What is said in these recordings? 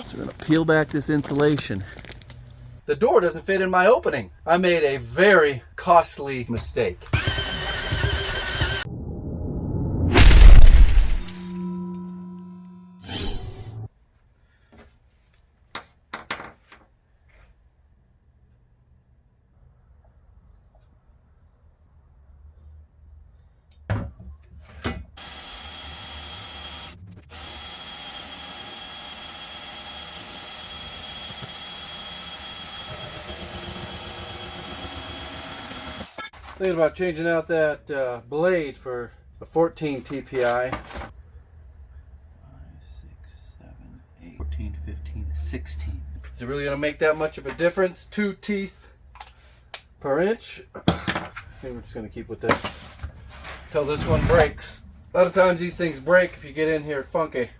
So we're going to peel back this insulation. The door doesn't fit in my opening. I made a very costly mistake. Thinking about changing out that blade for a 14 TPI. 5, 6, 7, 8, 14, 15, 16. Is it really going to make that much of a difference? 2 teeth per inch. I think we're just going to keep with this until this one breaks. A lot of times these things break if you get in here funky.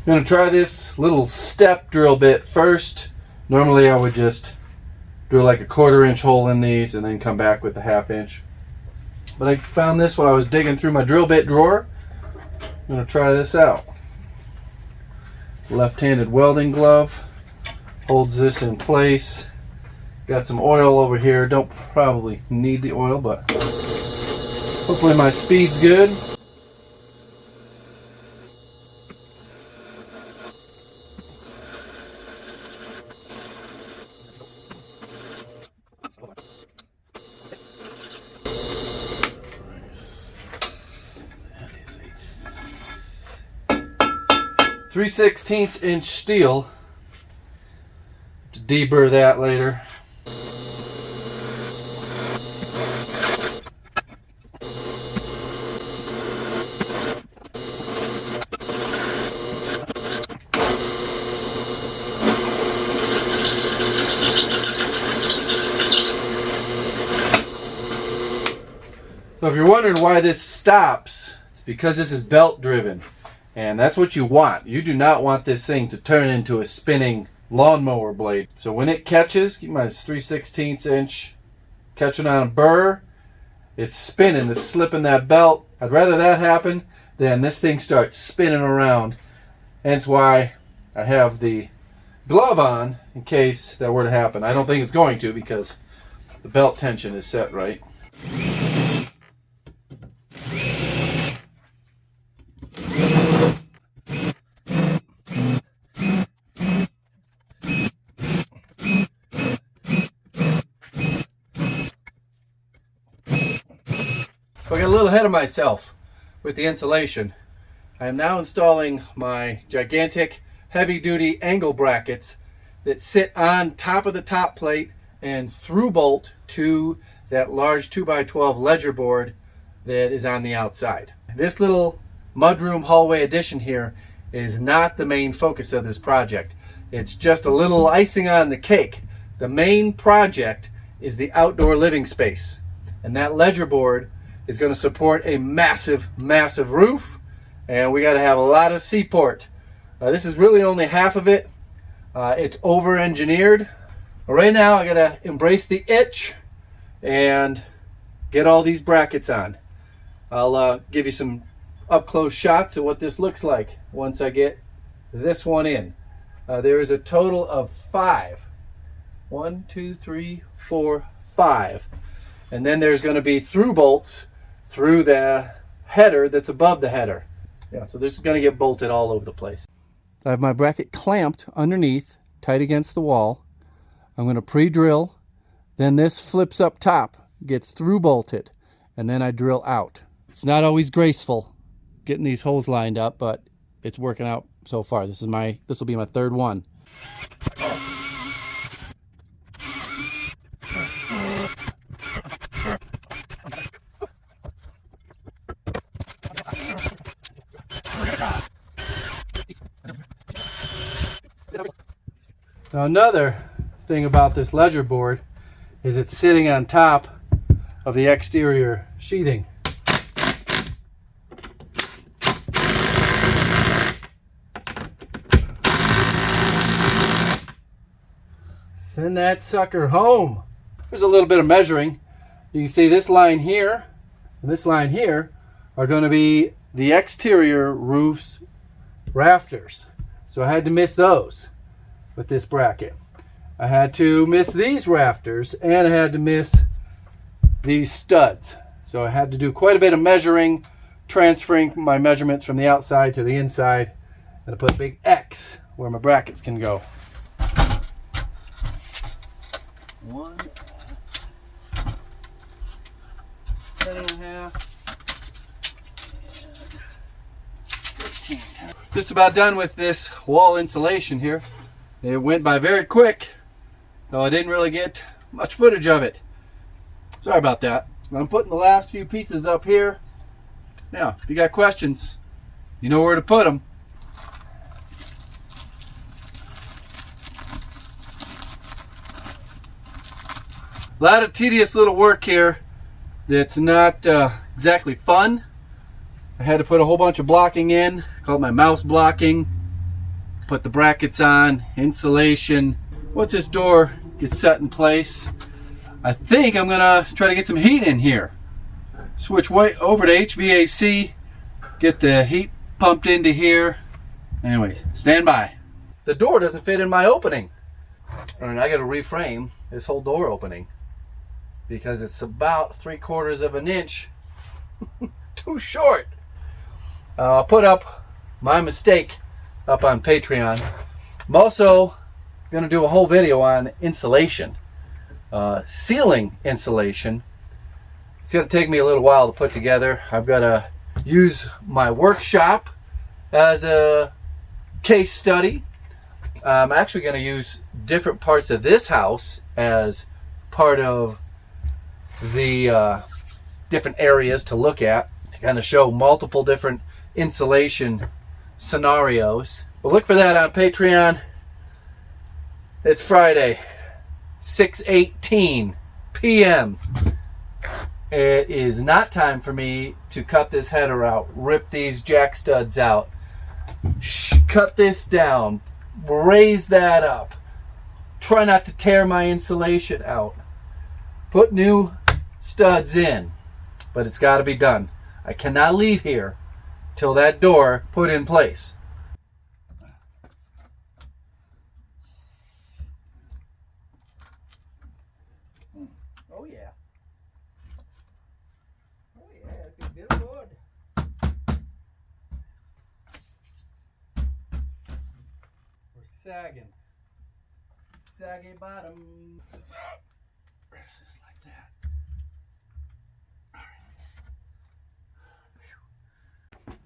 I'm going to try this little step drill bit first. Normally I would just drill like a 1/4 inch hole in these and then come back with a 1/2 inch. But I found this while I was digging through my drill bit drawer. I'm going to try this out. Left-handed welding glove holds this in place. Got some oil over here. Don't probably need the oil, but hopefully my speed's good. That is a 3/16 inch steel. To deburr that later. So if you're wondering why this stops, it's because this is belt driven. And that's what you want. You do not want this thing to turn into a spinning lawnmower blade. So when it catches, keep in mind it's 3/16 inch, catching on a burr, it's spinning, it's slipping that belt. I'd rather that happen than this thing starts spinning around. Hence why I have the glove on in case that were to happen. I don't think it's going to because the belt tension is set right. I got a little ahead of myself with the insulation. I am now installing my gigantic heavy-duty angle brackets that sit on top of the top plate and through bolt to that large 2x12 ledger board that is on the outside. This little mudroom hallway addition here is not the main focus of this project. It's just a little icing on the cake. The main project is the outdoor living space, and that ledger board is going to support a massive roof, and we got to have a lot of seaport. This is really only half of it. It's over engineered. Right now I got to embrace the itch and get all these brackets on. I'll give you some up close shots of what this looks like once I get this one in. There is a total of 5. 1, 2, 3, 4, 5. And then there's going to be through bolts through the header that's above the header. Yeah, so this is going to get bolted all over the place. I have my bracket clamped underneath, tight against the wall. I'm going to pre-drill. Then this flips up top, gets through bolted, and then I drill out. It's not always graceful getting these holes lined up, but it's working out so far. This will be my third one. Now another thing about this ledger board is it's sitting on top of the exterior sheathing. Send that sucker home. There's a little bit of measuring. You can see this line here and this line here are going to be the exterior roof's rafters. So I had to miss those with this bracket. I had to miss these rafters and I had to miss these studs. So I had to do quite a bit of measuring, transferring my measurements from the outside to the inside, and I put a big X where my brackets can go. 1, 10.5, 15. Just about done with this wall insulation here. It went by very quick, though I didn't really get much footage of it. Sorry about that. I'm putting the last few pieces up here. Now, if you got questions, you know where to put them. A lot of tedious little work here that's not exactly fun. I had to put a whole bunch of blocking in, called my mouse blocking. Put the brackets on, insulation. Once this door gets set in place, I think I'm gonna try to get some heat in here. Switch way over to HVAC, get the heat pumped into here. Anyway, stand by. The door doesn't fit in my opening. And I gotta reframe this whole door opening because it's about 3/4 of an inch too short. I'll put up my mistake up on Patreon. I'm also going to do a whole video on insulation, ceiling insulation. It's going to take me a little while to put together. I've got to use my workshop as a case study. I'm actually going to use different parts of this house as part of the different areas to look at, to kind of show multiple different insulation scenarios. Well, look for that on Patreon. It's Friday, 6:18 p.m. It is not time for me to cut this header out, rip these jack studs out, cut this down, raise that up, try not to tear my insulation out, put new studs in, but it's got to be done. I cannot leave here till that door put in place. Oh yeah. Oh yeah, it feels good. We're sagging. Saggy bottom. Rest this like that.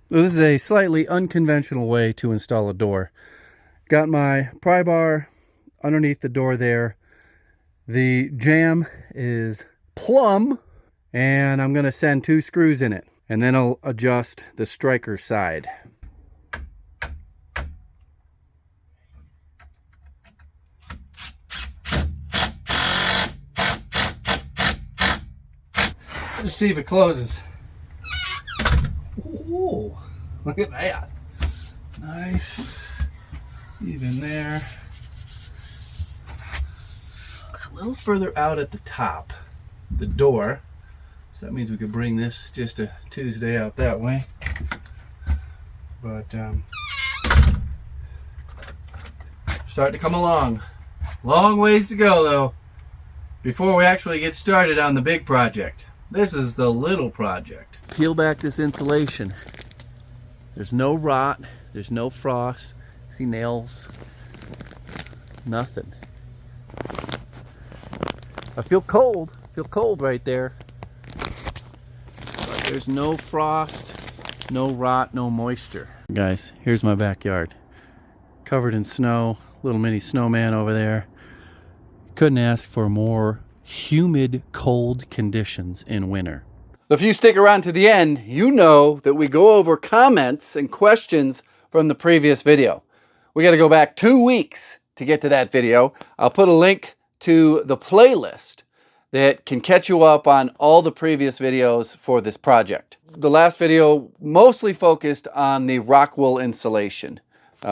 So this is a slightly unconventional way to install a door. Got my pry bar underneath the door there. The jamb is plumb, and I'm going to send 2 screws in it, and then I'll adjust the striker side. Just see if it closes. Ooh, look at that. Nice. Even there. It's a little further out at the top, the door. So that means we could bring this just a Tuesday out that way. But starting to come along. Long ways to go though before we actually get started on the big project. This is the little project. Peel back this insulation. There's no rot, there's no frost. See nails? Nothing. I feel cold right there. But there's no frost, no rot, no moisture. Guys, here's my backyard. Covered in snow, little mini snowman over there. Couldn't ask for more humid, cold conditions in winter. If you stick around to the end, you know that we go over comments and questions from the previous video. We got to go back 2 weeks to get to that video. I'll put a link to the playlist that can catch you up on all the previous videos for this project. The last video mostly focused on the Rockwool insulation.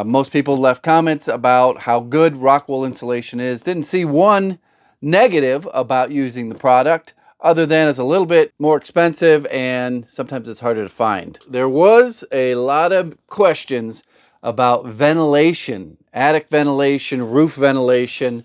Most people left comments about how good Rockwool insulation is. Didn't see one negative about using the product, other than it's a little bit more expensive and sometimes it's harder to find. There was a lot of questions about ventilation, attic ventilation, roof ventilation,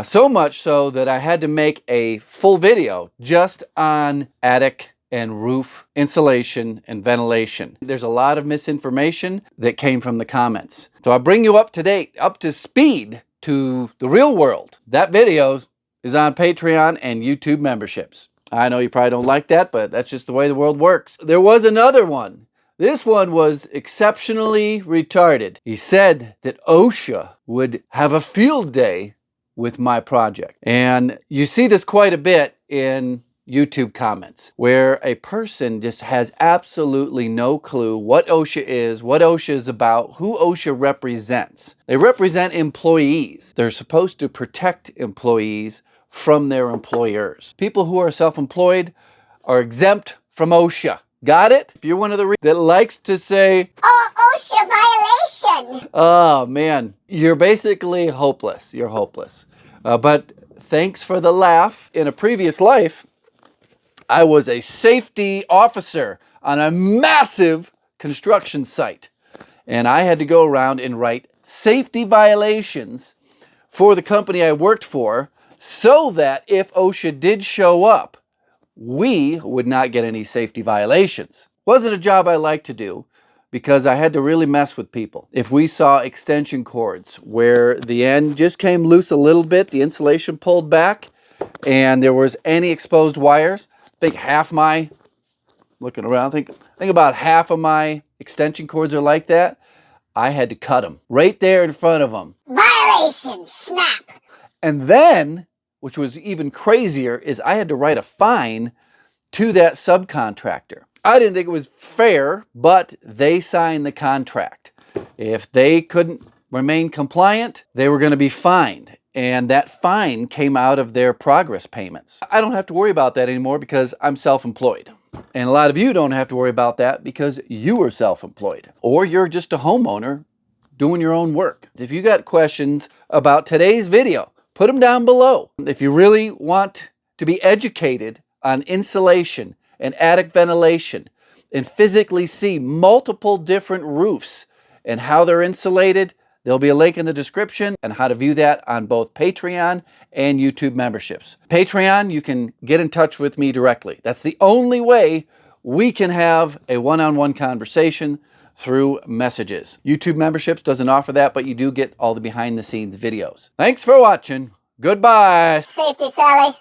so much so that I had to make a full video just on attic and roof insulation and ventilation. There's a lot of misinformation that came from the comments. So I bring you up to date, up to speed to the real world. That video is on Patreon and YouTube memberships. I know you probably don't like that, but that's just the way the world works. There was another one. This one was exceptionally retarded. He said that OSHA would have a field day with my project. And you see this quite a bit in YouTube comments, where a person just has absolutely no clue what OSHA is, what OSHA is about, who OSHA represents. They represent employees. They're supposed to protect employees from their employers. People who are self-employed are exempt from OSHA. Got it? If you're one of the that likes to say, "Oh, OSHA violation." Oh man, you're basically hopeless. You're hopeless. But thanks for the laugh. In a previous life, I was a safety officer on a massive construction site. And I had to go around and write safety violations for the company I worked for so that if OSHA did show up, we would not get any safety violations. Wasn't a job I liked to do because I had to really mess with people. If we saw extension cords where the end just came loose a little bit, the insulation pulled back, and there was any exposed wires, I think half my, looking around, I think about half of my extension cords are like that. I had to cut them right there in front of them. Violation, snap. And then, which was even crazier, is I had to write a fine to that subcontractor. I didn't think it was fair, but they signed the contract. If they couldn't remain compliant, they were going to be fined. And that fine came out of their progress payments. I don't have to worry about that anymore because I'm self-employed. And a lot of you don't have to worry about that because you are self-employed. Or you're just a homeowner doing your own work. If you got questions about today's video, put them down below. If you really want to be educated on insulation and attic ventilation and physically see multiple different roofs and how they're insulated, there'll be a link in the description and how to view that on both Patreon and YouTube memberships. Patreon, you can get in touch with me directly. That's the only way we can have a one-on-one conversation through messages. YouTube memberships doesn't offer that, but you do get all the behind-the-scenes videos. Thanks for watching. Goodbye. Safety, Sally.